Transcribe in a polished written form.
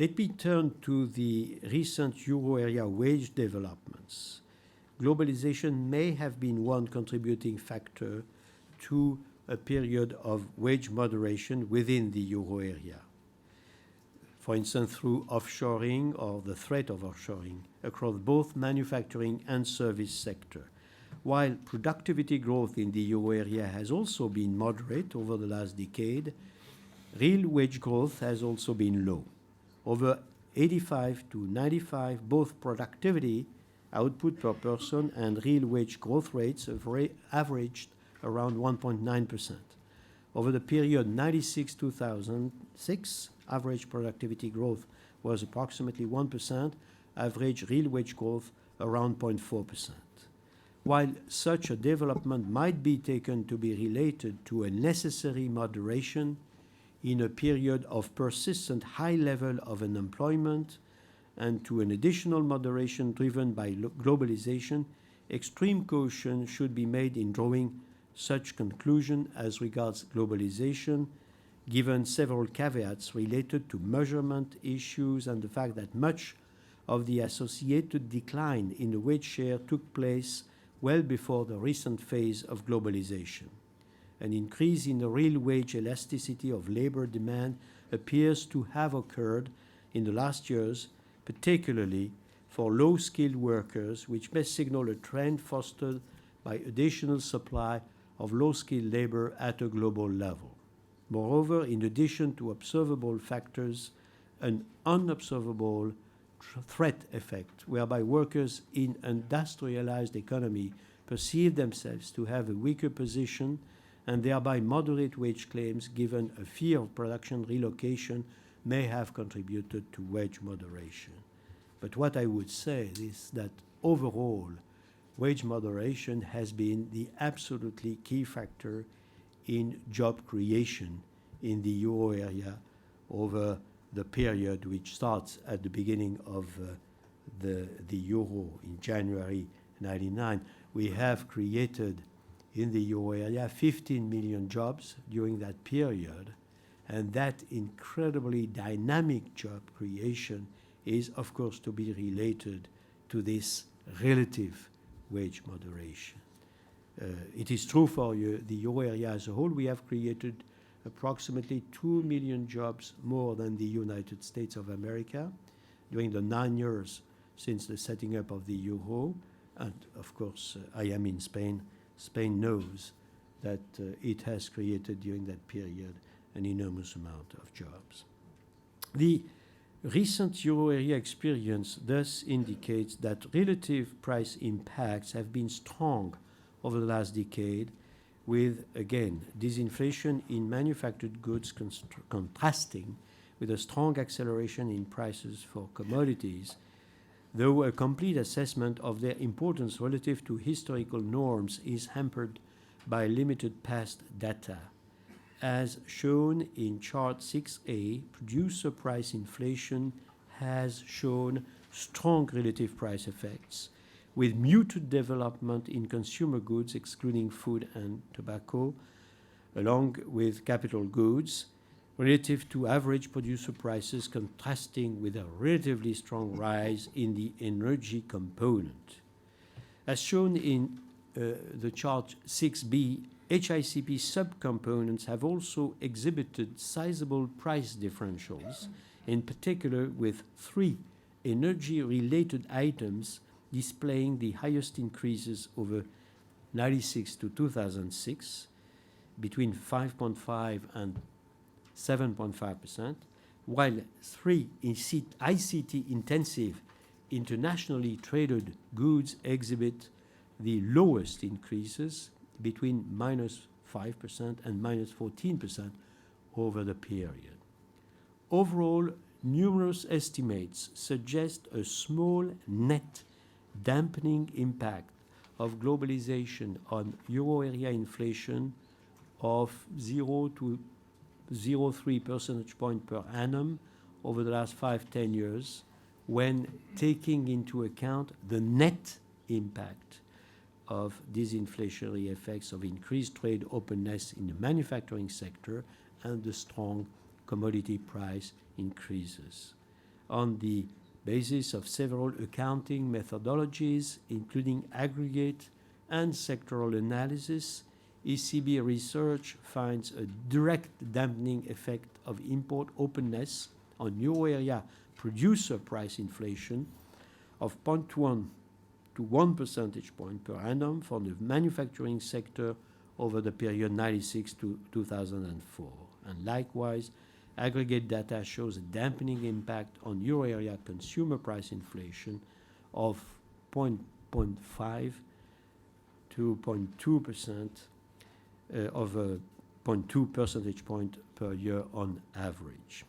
Let me turn to the recent euro area wage developments. Globalization may have been one contributing factor to a period of wage moderation within the euro area. For instance, through offshoring or the threat of offshoring across both manufacturing and service sector. While productivity growth in the euro area has also been moderate over the last decade, real wage growth has also been low. Over 85 to 95, both productivity, output per person, and real wage growth rates have averaged around 1.9%. Over the period 96-2006, average productivity growth was approximately 1%, average real wage growth around 0.4%. While such a development might be taken to be related to a necessary moderation in a period of persistent high level of unemployment and to an additional moderation driven by globalization, extreme caution should be made in drawing such conclusion as regards globalization, given several caveats related to measurement issues and the fact that much of the associated decline in the wage share took place well before the recent phase of globalization. An increase in the real wage elasticity of labor demand appears to have occurred in the last years, particularly for low-skilled workers, which may signal a trend fostered by additional supply of low-skilled labor at a global level. Moreover, in addition to observable factors, an unobservable threat effect, whereby workers in industrialized economy perceive themselves to have a weaker position and thereby moderate wage claims given a fear of production relocation may have contributed to wage moderation. But what I would say is that overall, wage moderation has been the absolutely key factor in job creation in the euro area over the period which starts at the beginning of the euro in January 1999. We have created in the euro area 15 million jobs during that period, and that incredibly dynamic job creation is, of course, to be related to this relative wage moderation. It is true for the euro area as a whole. We have created approximately 2 million jobs more than the United States of America during the 9 years since the setting up of the euro. And of course, I am in Spain. Spain knows that it has created during that period an enormous amount of jobs. The recent euro area experience thus indicates that relative price impacts have been strong over the last decade, with, again, disinflation in manufactured goods contrasting with a strong acceleration in prices for commodities, though a complete assessment of their importance relative to historical norms is hampered by limited past data. As shown in Chart 6A, producer price inflation has shown strong relative price effects, with muted development in consumer goods, excluding food and tobacco, along with capital goods, relative to average producer prices contrasting with a relatively strong rise in the energy component. As shown in the chart 6B, HICP subcomponents have also exhibited sizable price differentials, in particular with 3 energy-related items displaying the highest increases over 96 to 2006, between 5.5 and 7.5%, while 3 ICT-intensive internationally traded goods exhibit the lowest increases, between -5% and -14% over the period. Overall, numerous estimates suggest a small net dampening impact of globalization on euro area inflation of 0 to 0.3 percentage point per annum over the last 5-10 years, when taking into account the net impact of disinflationary effects of increased trade openness in the manufacturing sector and the strong commodity price increases. on the basis of several accounting methodologies, including aggregate and sectoral analysis. ECB research finds a direct dampening effect of import openness on euro area producer price inflation of 0.1 to 1 percentage point per annum for the manufacturing sector over the period 96 to 2004. And likewise, aggregate data shows a dampening impact on euro area consumer price inflation of 0.5 to 0.2% of a 0.2 percentage point per year on average.